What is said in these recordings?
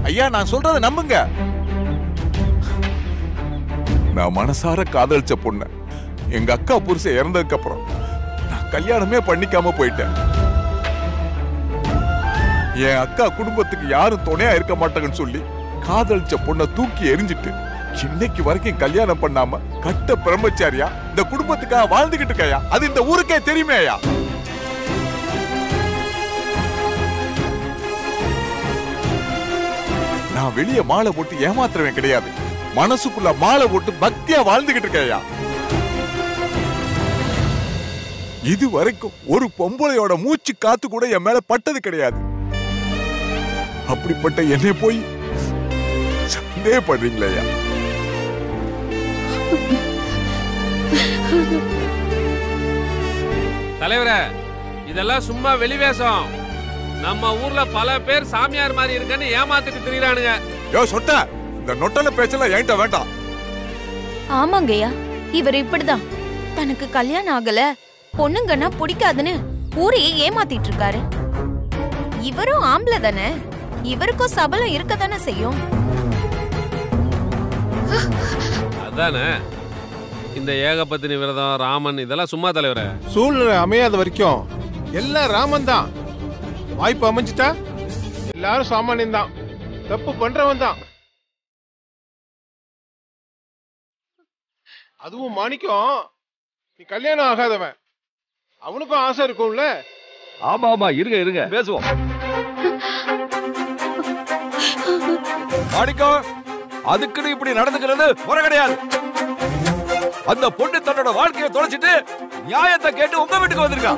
ஐயா நான் சொல்றதை நம்புங்க. நான் மனசார காதலிச்ச பொண்ண எங்க அக்கா புருஷன் இறந்ததுக்கு அப்புறம் நான் கல்யாணமே பண்ணிக்காம போயிட்டேன். என் அக்கா குடும்பத்துக்கு யாரும் துணையா இருக்க மாட்டாங்கன்னு சொல்லி காதலிச்ச பொண்ணை தூக்கி எரிஞ்சிட்டு இன்னைக்கு வரைக்கும் கல்யாணம் பண்ணாம கட்ட பிரம்மச்சாரியா இந்த குடும்பத்துக்காக வாழ்ந்துகிட்டு இருக்கையா. அது இந்த ஊருக்கே தெரியுமே ஐயா. நான் வெளியே மாலை போட்டு ஏமாத்துறவன் கிடையாது. மனசுக்குள்ள மாலை போட்டு பக்தியா வாழ்ந்துகிட்டு இருக்கையா. இது வரைக்கும் ஒரு பொம்பளையோட மூச்சு காத்து கூட என் மேல பட்டது கிடையாது. அப்படிப்பட்ட என்னை போய் சந்தேகப்படுறீங்களா ஐயா? தலைவரே, இதெல்லாம் சும்மா வெளிவேஷம். நம்ம ஊர்ல பல பேர் சாமியார் மாதிரி இருக்குன்னு ஏமாத்திட்டு திரியறானுங்க. யோ சொட்ட, இந்த நொட்டல பேச்சல என்கிட்ட வேண்டாம். ஆமாங்கய்யா, இவர் இப்படிதான். தனக்கு கல்யாணம் ஆகல, பொண்ணுங்கன்னா பிடிக்காதுன்னு ஊரையே ஏமாத்திட்டு இருக்காரு. இவரும் ஆம்பளை தானே, இவருக்கும் சபலம் இருக்கதானே செய்யும். அதானே இந்த ஏகபத்தினி விரதம், ராமன் இதெல்லாம் சும்மா தலைவரே. சூழ்நிலை அமையாத வரைக்கும் எல்லாம் ராமன் தான். வாய்ப்பு அமைஞ்சிட்டா எல்லாரும் சாமானியம் தான், தப்பு பண்றவன் தான். அதுவும் மாணிக்கம், நீ கல்யாணம் ஆகாதவன், அவனுக்கும் ஆசை இருக்கும்ல. ஆமா ஆமா, இருங்க இருங்க பேசுவோம். மாணிக்கம், அதுக்குன்னு இப்படி நடந்துக்கிறது முறை கிடையாது. அந்த பொண்ணு தன்னோட வாழ்க்கையை தொலைச்சிட்டு நியாயத்தை கேட்டு உங்க வீட்டுக்கு வந்திருக்கா.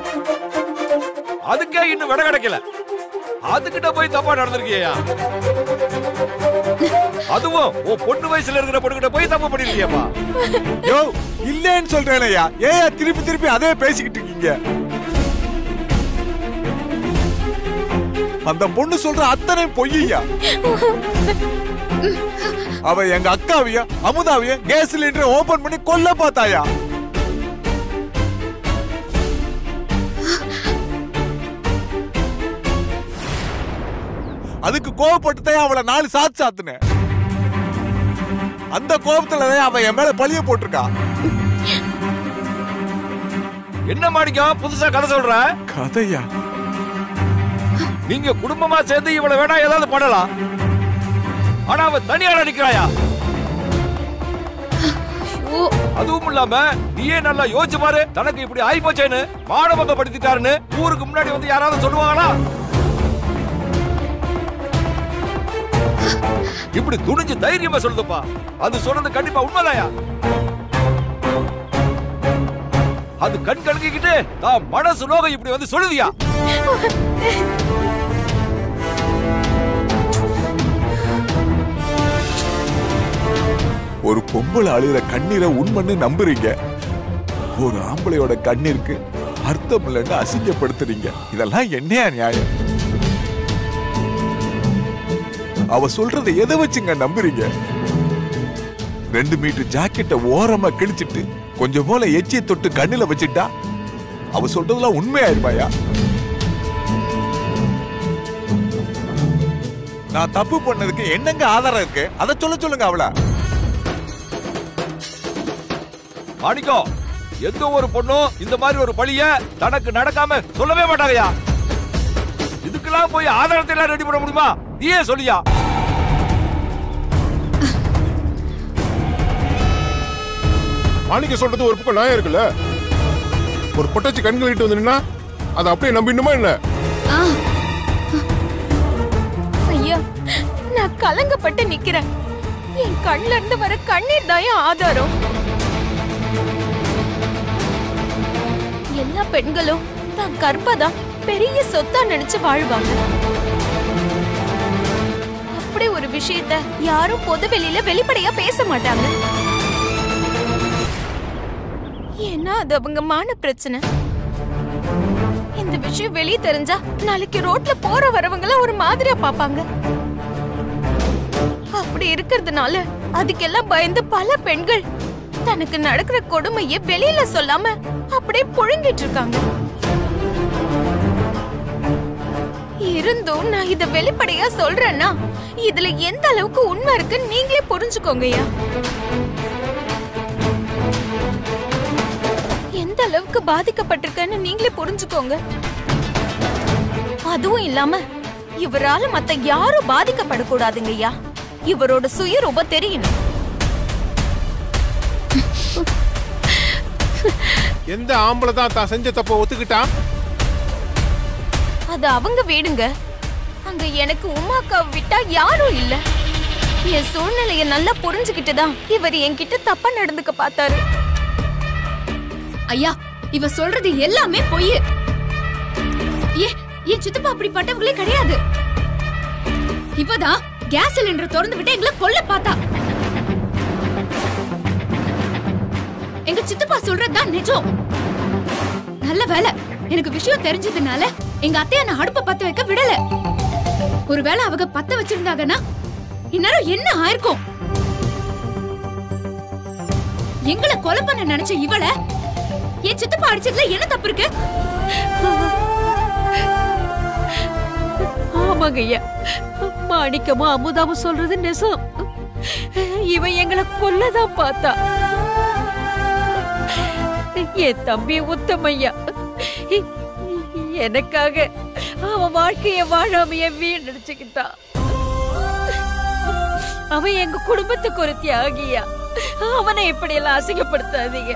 அதுக்கே இன்னும் விட கிடைக்கல, அதுகிட்ட போய் தப்பா நடந்திருக்கியா? அதுவும் உன் பொண்ணு வயசுல இருக்கிற பொண்ணுகிட்ட போய் தப்பு பண்ணிருக்கியப்பா. யோ இல்லன்னு சொல்றேன் ஐயா, ஏன் திருப்பி திருப்பி அதே பேசிக்கிட்டு இருக்கீங்க? அந்த பொண்ணு சொல்ற அத்தனை பொய்யா. அவ எங்க அக்காவைய அமுதாவைய கேஸ் சிலிண்டர் ஓபன் பண்ணி கொல்ல பார்த்தாயா. அதுக்கு கோவப்பட்டுதான் அவளை 4 சாத்து சாத்துனேன். அந்த கோபத்துலதான் அவ என் மேல பழிய போட்டிருக்கா. என்ன மாணிக்கம் புதுசா கதை சொல்ற? கதையா? நீங்க குடும்பமா சேர்ந்து இவ்வளவு வேணா ஏதாவது பண்ணலாம், ஆனா அவ தனியாள நிக்கிறாயா? அதுவும் இல்லாம நீயே நல்லா யோசிச்சு பாரு, தனக்கு இப்படி ஆயி போச்சேன்னு மானபங்கப்படுத்திட்டாருன்னு ஊருக்கு முன்னாடி வந்து யாராவது சொல்லுவாங்களா? இப்படி துணிஞ்சு தைரியமா சொல்லுதுப்பா. அது சொன்னது கண்டிப்பா உண்மைதாயா? அது கண் கலங்கிக்கிட்டு தான் மனசு நோக இப்படி வந்து சொல்லுதியா? ஒரு பொம்பளை அழுகிற கண்ணீரை உண்மைன்னு நம்புறீங்க, ஒரு ஆம்பளையோட கண்ணீருக்கு அர்த்தம் இல்லைன்னு அசிங்கப்படுத்துறீங்க. இதெல்லாம் என்னையா நியாயம்? அவ சொல்றதை எதை வச்சுங்க நம்புறீங்க? 2 மீட்டர் ஜாக்கெட்டை ஓரமா கிழிச்சிட்டு கொஞ்சம் போல எச்சியை தொட்டு கண்ணுல வச்சுட்டா அவ சொல்றதெல்லாம் உண்மையாயிருமாயா? நான் தப்பு பண்ணதுக்கு என்னங்க ஆதாரம் இருக்கு? அதை சொல்லுங்க அவள. மாணிக்கம், எந்த ஒரு பொண்ணும் இந்த மாதிரி ஒரு பழிய தனக்கு நடக்காம சொல்லவே மாட்டாங்கயா. இதுக்கெல்லாம் போய் ஆதாரத்தை எல்லாம் ரெடி பண்ண முடியுமா? நீயே சொல்லியா? மாணிக்க சொல்றது ஒரு பக்கம் நியாயம் இருக்குல்ல. ஒரு பொட்டச்சி கண்களிட்டு வந்துன்னா அதை அப்படியே நம்பிடணுமா என்ன? ஐயா, நான் கலங்கப்பட்டு நிக்கிறேன். என் கண்ணுல இருந்து வர கண்ணீர் தான் ஆதாரம். எல்லா பெண்களும் தான் கற்பதான் பெரிய சொத்தா நினைச்சு வாழ்வாங்க. அப்படி ஒரு விஷயத்த யாரும் பொது வெளியில வெளிப்படையா பேச மாட்டாங்க. ஏன்னா அது அவங்க மான பிரச்சனை. இந்த விஷயம் வெளியே தெரிஞ்சா நாளைக்கு ரோட்ல போற வரவங்கள ஒரு மாதிரியா பாப்பாங்க. அப்படி இருக்கிறதுனால அதுக்கெல்லாம் பயந்து பல பெண்கள் தனக்கு நடக்கிற கொடுமையை வெளியில சொல்லாம அப்படியே புழுங்கிட்டு இருக்காங்க. இருந்தும் நான் இத வெளிப்படையா சொல்றேன்னா இதுல எந்த அளவுக்கு உண்மை இருக்குன்னு நீங்களே புரிஞ்சுக்கோங்கய்யா. எந்த அளவுக்கு பாதிக்கப்பட்டிருக்கேன்னு நீங்களே புரிஞ்சுக்கோங்க. அதுவும் இல்லாம இவரால மத்த யாரும் பாதிக்கப்படக்கூடாதுங்கய்யா. இவரோட சுயரூபம் தெரியணும். எந்த ஆம்பளை தான் செஞ்ச தப்ப ஒத்துக்கிட்டா? அது அவங்க வீடுங்க. அங்க எனக்கு உமாக்காவை விட்டா யாரும் இல்ல. என் சூழ்நிலைய நல்லா புரிஞ்சுக்கிட்டுதான் இவர் என்கிட்ட தப்பா நடந்துக்க பார்த்தாரு. ஐயா, இவ சொல்றது எல்லாமே பொய். என் சித்தப்பா அப்படிப்பட்டவங்களே கிடையாது. இவதான் கேஸ் சிலிண்டர் திறந்து விட்டு எங்களை கொல்ல பார்த்தா. எங்க சித்தப்பா சொல்றதுதான் நிஜம். நல்ல வேலை எனக்கு விஷயம் தெரிஞ்சதுனால எங்க அத்தைய நான் அடுப்ப பத்த வைக்க விடல. ஒருவேளை அவங்க பத்த வச்சிருந்தாங்கன்னா இந்நேரம் என்ன ஆயிருக்கும்? எங்களை கொலை பண்ண நினைச்ச இவள என் சித்தப்பா அடிச்சதுல என்ன தப்பு இருக்கு? ஆமாங்க ஐயா, மாணிக்கமும் அமுதாவும் சொல்றது நெசம். இவன் எங்களை கொல்லதான் பார்த்தா. என் தம்பி உத்தமையா எனக்காக அவன் வாழ்க்கைய வாழாமைய வீணடிச்சுக்கிட்டான். அவன் எங்க குடும்பத்துக்கு ஒரு தியாகியா. அவனை இப்படி எல்லாம் அசிங்கப்படுத்தாதீங்க.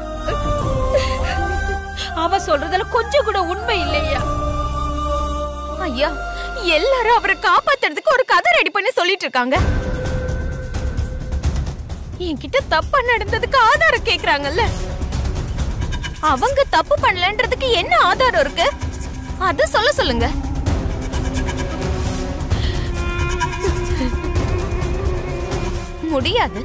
அவன் சொல்றதுல கொஞ்சம் கூட உண்மை இல்லையா? ஐயா, எல்லாரும் அவரை காப்பாத்துறதுக்கு ஒரு கதை ரெடி பண்ணி சொல்லிட்டு இருக்காங்க. என்கிட்ட தப்பா நடந்ததுக்கு ஆதாரம் கேக்குறாங்கல்ல. அவங்க தப்பு பண்ணலன்றதுக்கு என்ன ஆதாரம் இருக்கு? அது சொல்ல சொல்லுங்க. முடியாது.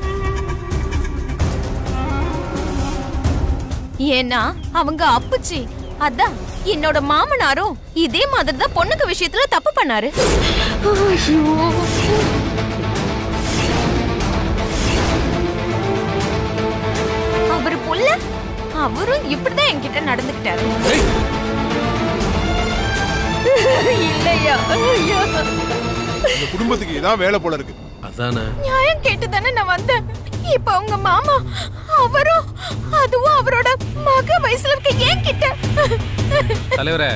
ஏன்னா அவங்க அப்புச்சி, அதான் என்னோட மாமனாரும் இதே மாதிரி தான் பொண்ணுக்கு விஷயத்துல தப்பு பண்ணாரு. அவரு புள்ள அவரும் இப்படிதான் என்கிட்ட நடந்துக்கிட்டாரு. இல்லையா? இந்த குடும்பத்துக்கு இதான் வேலை போல இருக்கு. அதானே நியாயம் கேட்டுதானே நான் வந்தேன். இப்ப உங்க மாமா அவரும் அதுவும் அவரோட மக வயசுல இருக்க ஏன் கிட்ட. தலைவரே,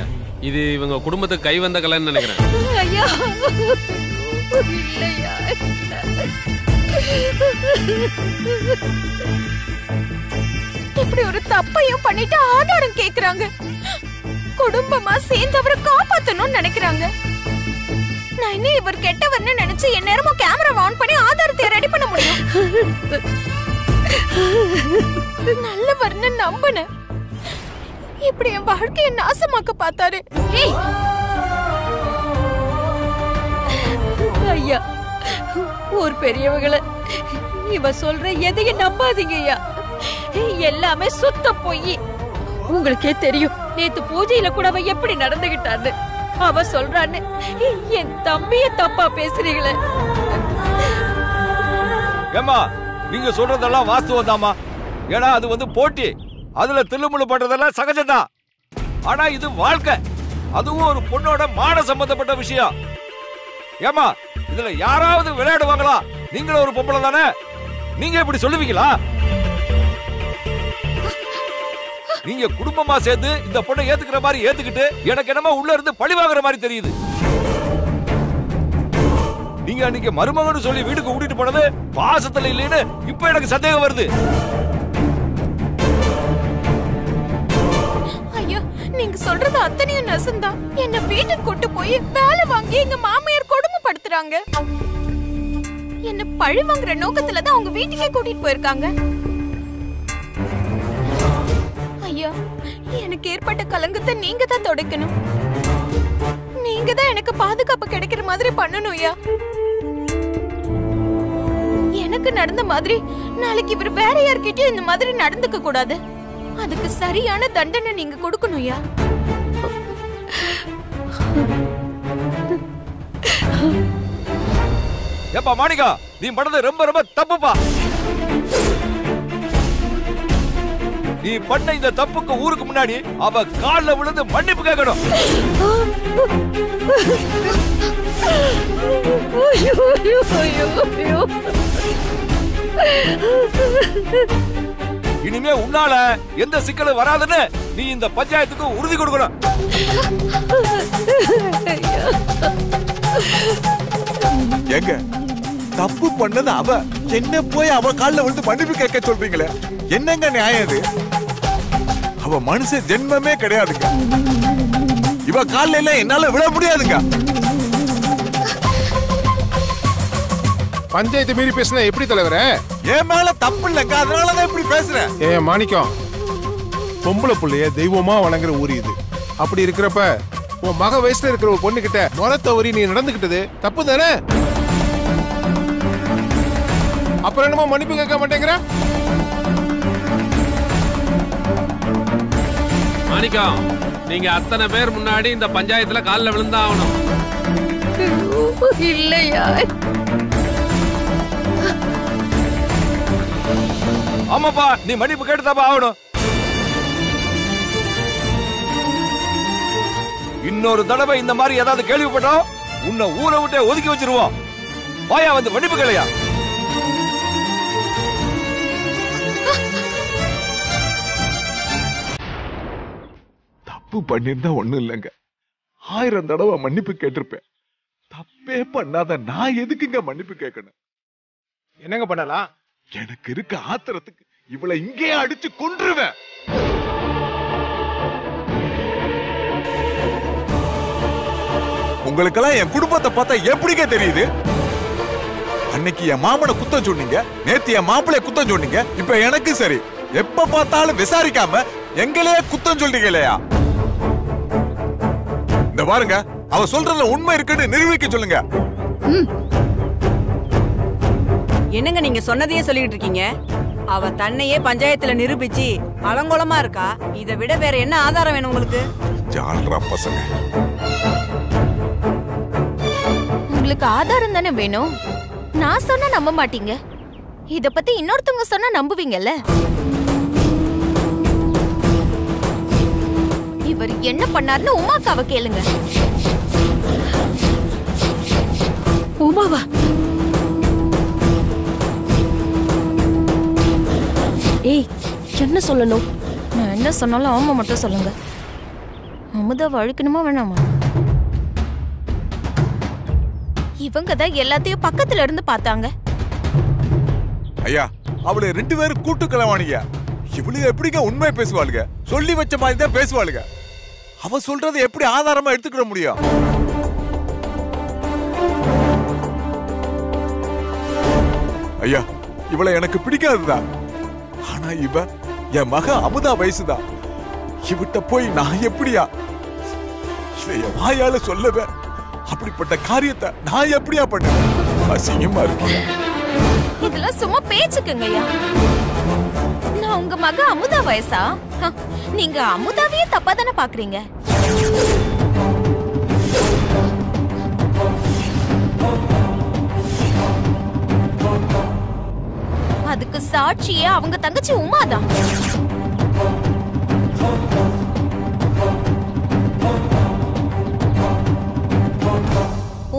இது இவங்க குடும்பத்துக்கு கை வந்த கலைன்னு நினைக்கிறேன். ஐயா, இல்லையா? இப்படி ஒரு தப்பையும் பண்ணிட்டு ஆதாரம் கேக்குறாங்க. குடும்பமா சேர்ந்து அவரை காப்பாத்தணும்னு நினைக்கிறாங்க. நான் இன்னும் இவர் கெட்டவர்னு நினைச்சு என் நேரமும் கேமரா ஆன் பண்ணி ஆதாரத்தை ரெடி பண்ண முடியும். நல்லவர்னு நம்பினேன். இப்படி என் வாழ்க்கையை நாசமாக்க பார்த்தாரு. ஐயா, ஒரு பெரியவங்களை இவ சொல்ற எதையும் நம்பாதீங்க ஐயா. எல்லாமே சுத்த பொய். உங்களுக்கே தெரியும், நேத்து பூஜையில கூட அவ எப்படி நடந்துகிட்டான்னு. அவ சொல்றான்னு என் தம்பிய தப்பா பேசுறீங்களே. ஏமா, நீங்க சொல்றதெல்லாம் வாஸ்தவம் தாமா. ஏன்னா அது போட்டி. அதுல தில்லுமுள்ளு பண்றதெல்லாம் சகஜம்தான். ஆனா இது வாழ்க்கை. அதுவும் ஒரு பொண்ணோட மான சம்பந்தப்பட்ட விஷயம். ஏமா, இதுல யாராவது விளையாடுவாங்களா? நீங்களும் ஒரு பொம்பளை தானே, நீங்க இப்படி சொல்லுவீங்களா? நீங்க குடும்பமா சேர்ந்து இந்த பொண்ணை ஏத்துக்கிற மாதிரி ஏத்துக்கிட்டு எனக்கு என்னமா உள்ள இருந்து பழி வாங்குற மாதிரி தெரியுது. நீங்க அன்னைக்கு மருமகன்னு சொல்லி வீட்டுக்கு கூட்டிட்டு போனது பாசத்துல இல்லைன்னு இப்ப எனக்கு சந்தேகம் வருது. ஐயோ, நீங்க சொல்றது அத்தனையும் நெசந்தான். என்ன வீட்டுக்கு கூட்டு போய் வேலை வாங்கி எங்க மாமியார் கொடுமைப்படுத்துறாங்க. என்ன பழி வாங்குற நோக்கத்துல தான் அவங்க வீட்டுக்கே கூட்டிட்டு போயிருக்காங்க. ஐயா, எனக்கு ஏற்பட்ட கலங்கத்தை நீங்க தான் துடைக்கணும். நீங்க தான் எனக்கு பாதுகாப்பு கிடைக்கிற மாதிரி பண்ணணும் ஐயா. எனக்கு நடந்த மாதிரி நாளைக்கு இவர் வேற யார்கிட்டயும் இந்த மாதிரி நடந்துக்க கூடாது. அதுக்கு சரியான தண்டனை நீங்க கொடுக்கணும் ஐயா. ஏப்பா மாணிக்கா, நீ பண்ணது ரொம்ப ரொம்ப தப்புப்பா. நீ பண்ண இந்த தப்புக்கு ஊருக்கு முன்னாடி அவ கால்ல விழுந்து மன்னிப்பு கேட்கணும். ஐயோ, ஐயோ, ஐயோ, ஐயோ. இனிமே உன்னால எந்த சிக்கலும் வராதுன்னு நீ இந்த பஞ்சாயத்துக்கு உறுதி கொடுக்கணும். ஏங்க தப்பு பண்ணது அவ, என்ன போய் அவ கால்ல விழுந்து மன்னிப்பு கேட்க சொல்றீங்களே, என்னங்க நியாயம் இது? அவ மனுஷ ஜென்மமே கிடையாதுங்க. இவ கால்ல எல்லாம் என்னால விழ முடியாதுங்க. பஞ்சாயத்து மீறி பேசினா எப்படி தலைவரே? என் மேல தப்பு இல்லைங்க, அதனாலதான் இப்படி பேசுறேன். ஏன் மாணிக்கம், பொம்பளை புள்ளைய தெய்வமா வணங்குற ஊர் இது. அப்படி இருக்கிறப்ப உன் மக வயசுல இருக்கிற ஒரு பொண்ணு கிட்ட முறை தவறி நீ நடந்துகிட்டது தப்பு தானே? அப்புறம் என்னமோ மன்னிப்பு கேட்க மாட்டேங்கிற? மாணிக்கம், நீங்க அத்தனை பேர் முன்னாடி இந்த பஞ்சாயத்துல கால்ல விழுந்தா ஆகணும். இல்லையா? ஆமாப்பா, நீ மன்னிப்பு கேட்டுதாப்பா ஆகணும். இன்னொரு தடவை இந்த மாதிரி ஏதாவது கேள்விப்பட்டோம் உன்னை ஊரை விட்டு ஒதுக்கி வச்சிருவோம். வாயா வந்து மன்னிப்பு கேளையா? தப்பு பண்ணிருந்தா ஒண்ணும் இல்லைங்க, 1000 தடவை மன்னிப்பு கேட்டிருப்பேன். தப்பே பண்ணாத நான் எதுக்குங்க மன்னிப்பு கேட்கணும்? என்னங்க பண்ணலாம்? எனக்கு இருக்க ஆத்திரத்துக்கு இவளை இங்கேயே அடிச்சு கொன்றுவேன். உங்களுக்கெல்லாம் என் குடும்பத்தை பார்த்தா எப்படிங்க தெரியுது? அன்னைக்கு என் மாமனை குத்தம் சொன்னீங்க, நேத்து என் மாப்பிளைய குத்தம் சொன்னீங்க, இப்ப எனக்கு சரி எப்ப பார்த்தாலும் விசாரிக்காம எங்களையே குத்தம் சொல்றீங்க இல்லையா? இந்த பாருங்க, அவ சொல்றதுல உண்மை இருக்குன்னு நிரூபிக்க சொல்லுங்க. என்னங்க நீங்க சொன்னதையே சொல்லிட்டு இருக்கீங்க? அவ தன்னையே பஞ்சாயத்துல நிரூபிச்சு அலங்கோலமா இருக்கா. இதை விட வேற என்ன ஆதாரம் வேணும் உங்களுக்கு? ஜால்ரா பசங்க. உங்களுக்கு ஆதாரம் தானே வேணும்? நான் சொன்னா நம்ப மாட்டீங்க, இத பத்தி இன்னொருத்தவங்க சொன்னா நம்புவீங்கல்ல. இவர் என்ன பண்ணாருன்னு உமாக்காவை கேளுங்க. உமாவா? ஏய், என்ன சொல்லணும்? நான் என்ன சொன்னாலும் ஆமா மட்டும் சொல்லுங்க. அமுதா வழுக்கணுமா வேணாமா? இவங்க தான் எல்லாத்தையும் பக்கத்துல இருந்து பார்த்தாங்க. ஐயா, அவளை 2 பேரும் கூட்டு கலவாணிங்க. இவளுங்க எப்படிங்க உண்மை பேசுவாளுங்க? சொல்லி வச்ச மாதிரி தான் பேசுவாளுங்க. அவ சொல்றது எப்படி ஆதாரமா எடுத்துக்கிற முடியும்? ஐயா, இவளை எனக்கு பிடிக்காதுதான். ஆனா இவ என் மக அமுதா வயசுதான். இவட்ட போய் நான் எப்படியா இதைய வாயால சொல்லவேன்? அப்படிப்பட்ட காரியத்தை நான் எப்படியா பண்ணுவேன்? அசிங்கமா இருக்கு. இதெல்லாம் சும்மா பேச்சுக்குங்கய்யா. நான் உங்க மக அமுதா வயசா? நீங்க அமுதாவையே தப்பா தானே பாக்குறீங்க. அதுக்கு சாட்சியே அவங்க தங்கச்சி உமாதான்.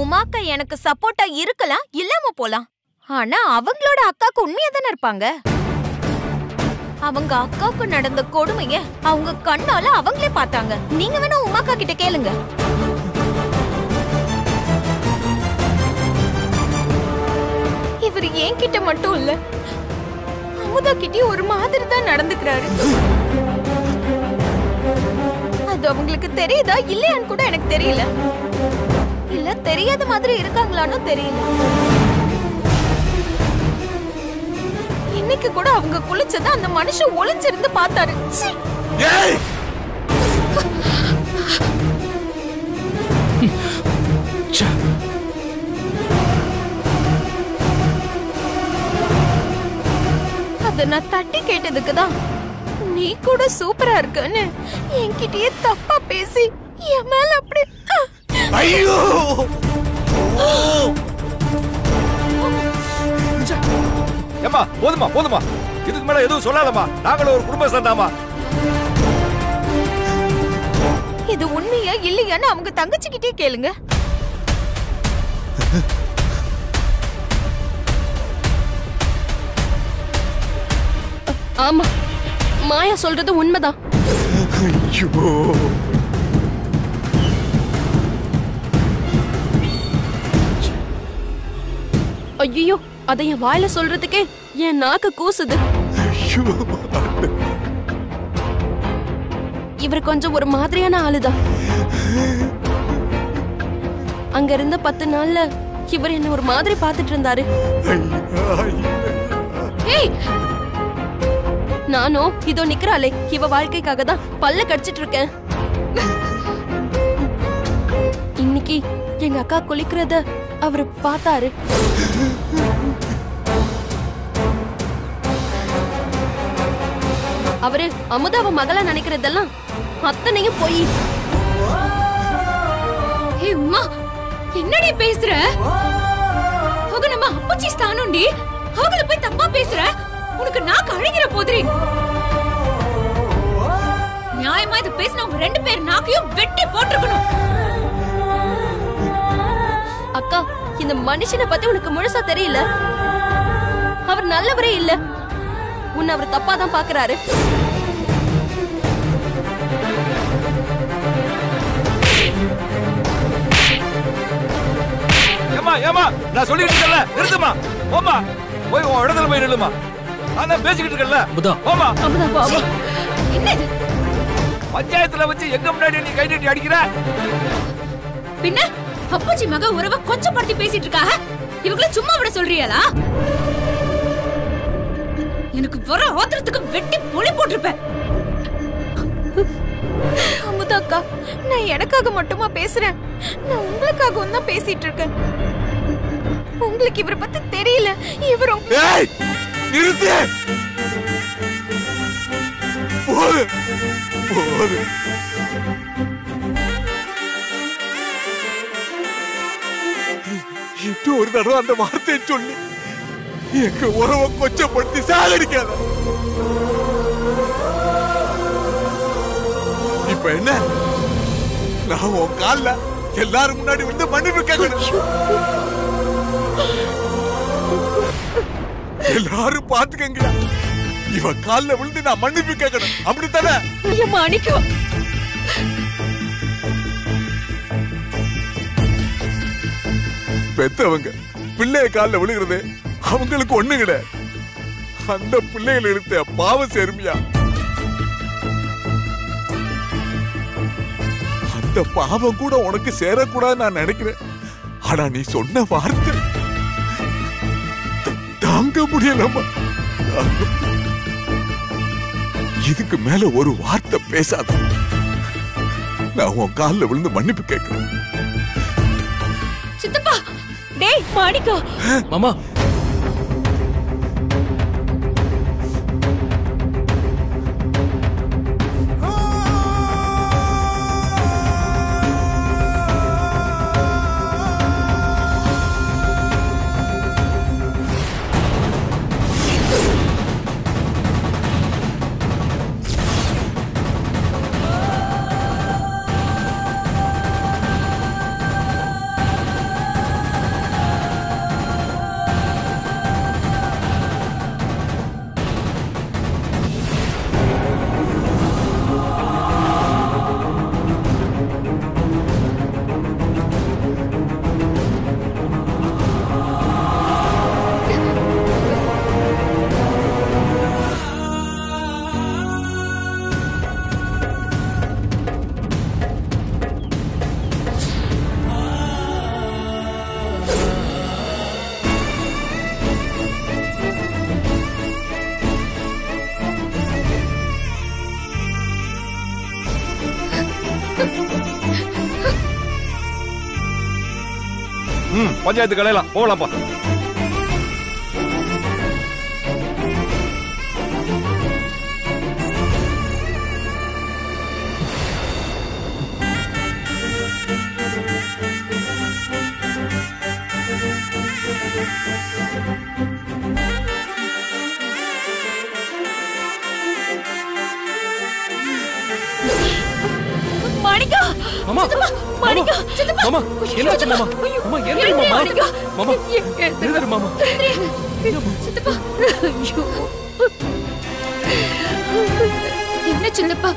உமாக்கா எனக்கு சப்போர்ட்டா இருக்கலாம், இல்லாம போலாம். ஆனா அவங்களோட அக்காக்கு உண்மையா தானே இருப்பாங்க. அவங்க அக்காவுக்கு நடந்த கொடுமைய அவங்க கண்ணால அவங்களே பார்த்தாங்க. நீங்க வேணா உமாக்கா கிட்ட கேளுங்க. இவர் என்கிட்ட மட்டும் இல்ல, அமுதா கிட்டயும் ஒரு மாதிரி தான் நடந்துக்கிறாரு. அது அவங்களுக்கு தெரியுதா இல்லையான்னு கூட எனக்கு தெரியல. இல்ல தெரியாத மாதிரி இருக்காங்களான்னு தெரியல. இன்னைக்கு கூட அவங்க குளிச்சத அந்த மனுஷன் ஒளிஞ்சிருந்து பார்த்தாரு. ஏய், அத நான் தட்டி கேட்டதுக்கு தான் நீ கூட சூப்பரா இருக்கன்னு என்கிட்டயே தப்பா பேசி என் மேல அப்படி. ஐயோ, ஏம்மா, போதுமா போதுமா, இதுக்கு மேல எதுவும் சொல்லாதம்மா. நாங்களும் ஒரு குடும்பம் சேர்ந்தாமா. இது உண்மையா இல்லையான்னு அவங்க தங்கச்சிக்கிட்டே கேளுங்க. ஆமா, மாயா சொல்றது உண்மைதான். ஐயோ, அதை என் வாயில சொல்றதுக்கே என் நாக்கு கூசுது. இவர் கொஞ்சம் ஒரு மாதிரியான ஆளுதான். அங்க இருந்த 10 நாள்ல இவர் என்ன ஒரு மாதிரி பார்த்துட்டு இருந்தாரு. நானும் இதோ நிக்கிறாளே, இவ வாழ்க்கைக்காக தான் பல்ல கடிச்சிட்டு இருக்கேன். இன்னைக்கு எங்க அக்கா குளிக்கிறத அவரு பார்த்தாரு. அவரு அமுதாவ மகள நினைக்கிறதெல்லாம் அத்தனையும் போய். உமா, என்னடி பேசுற? அவங்க நம்ம அப்பச்சி ஸ்தானம்டி. அவங்கள போய் தப்பா பேசுற? உனக்கு நாக்கு அழுகிற போதுரி. நியாயமா இது பேசினவங்க 2 பேர் நாக்கையும் வெட்டி போட்டுருக்கணும். அக்கா, இந்த மனுஷனை பத்தி உனக்கு முழுசா தெரியல. அவர் நல்லவரே இல்ல. உன்னை அவர் தப்பா தான் பாக்குறாரு. ஏமா ஏமா, நான் சொல்லிட்டு இருக்கல, நிறுத்துமா. போமா, போய் உன் இடத்துல போய் நில்லுமா. நான் பேசிக்கிட்டு இருக்கல. போமா. என்ன இது? பஞ்சாயத்துல வச்சு எங்க முன்னாடி நீ கை நீட்டி அடிக்கிற? பின்ன அப்பச்சி மக உறவை கொச்சப்படுத்தி பேசிட்டு இருக்காக. இவங்கள சும்மா விட சொல்றியாளா? எனக்கு வர ஆத்திரத்துக்கு வெட்டி பொலி போட்டிருப்பேன். அமுதா அக்கா, நான் எனக்காக மட்டுமா பேசுறேன்? நான் உங்களுக்காகவும் தான் பேசிட்டு இருக்கேன். உங்களுக்கு இவரை பத்தி தெரியல. இவரும் நிறுத்து. இன்னும் ஒரு தடவை அந்த வார்த்தையை சொல்லி எங்க உறவை கொச்சப்படுத்தி சாகடிக்காத. இப்ப என்ன? நான் உன் கால்ல எல்லாரும் முன்னாடி வந்து மன்னிப்பு கேட்கணும். எல்லாரும் பாத்துக்கங்க. இவ கால்ல விழுந்து நான் மன்னிப்பு கேட்கணும், அப்படித்தானே? மாணிக்கம், பெத்தவங்க பிள்ளைய கால்ல விழுகிறது அவங்களுக்கு ஒண்ணு கிடையாது. அந்த பிள்ளைகள் எடுத்த பாவம் சேருமியா? அந்த பாவம் கூட உனக்கு சேரக்கூடாது நான் நினைக்கிறேன். ஆனா நீ சொன்ன வார்த்தை தாங்க முடியலம்மா. இதுக்கு மேல ஒரு வார்த்தை பேசாத. நான் உன் கால்ல விழுந்து மன்னிப்பு கேட்கிறேன். சித்தப்பா. டேய் மாணிக்கம். மாமா, பஞ்சாயத்து கலையலாம் போகலாம்ப்பா. மாணிக்கம், மாமா மாணிக்கம் சித்தப்பா மாமா என்னாச்சு மாமா மாமா எந்திரி மாமா மாமா எந்திரி மாமா சித்தப்பா என்ன சித்தப்பா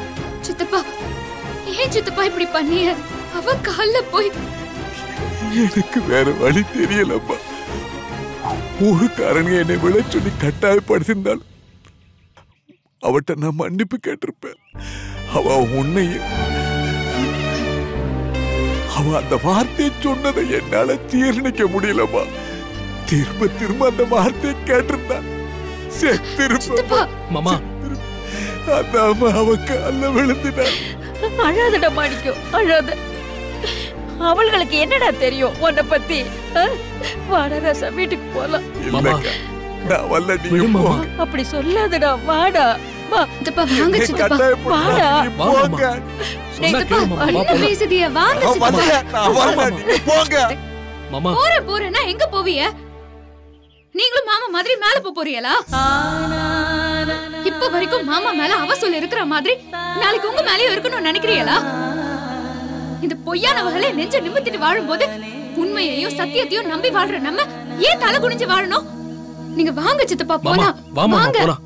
சித்தப்பா ஏன் சித்தப்பா இப்படி பண்ணிய அவ கால்ல போய் எனக்கு வேற வழி தெரியலப்பா. ஊருக்காரங்க என்னை விழ சொல்லி கட்டாயப்படுத்திருந்தாள். அவட்ட நான் மன்னிப்பு கேட்டிருப்பேன். அவ உன்னையும் அவ அந்த வார்த்தையை சொன்னதை என்னால ஜீரணிக்க முடியலப்பா. திரும்ப திரும்ப அந்த வார்த்தையை கேட்டிருந்தான். சித்தப்பா மாமா அதாம அவ கால்ல விழுந்துட்டான். அழாதடா மாணிக்கம் அழாத. அவளுக்கு என்னடா தெரியும் உன்னை பத்தி? வாடா ராசா வீட்டுக்கு போலாம். இல்லக்கா நான் வல்ல நீ மாமா அப்படி சொல்லாதடா வாடா வா. சித்தப்பா வாங்க சித்தப்பா வாடா போங்க. சொன்னா கேளு மாமா வா என்ன போலாம். பேசுதிய வாங்க சித்தப்பா நான் வரல நீங்க போங்க. மாமா போறேன்னா எங்க போவீங்க? நீங்களும் மாமா மாதிரி மேல போறீங்களா? இப்ப வரைக்கும் மாமா மேல அவ சொல்ல இருக்கிற மாதிரி நாளைக்கு உங்க மேலயும் இருக்கணும்னு நினைக்கிறீங்களா? இந்த பொய்யானவர்களே நெஞ்ச நிமித்திட்டு வாழும்போது உண்மையையும் சத்தியத்தையும் நம்பி வாழ்ற நம்ம ஏன் தலை குனிஞ்சு வாழணும்? நீங்க வாங்க சித்தப்பா மாமா போலாம். வா மாமா வாங்க போலாம்.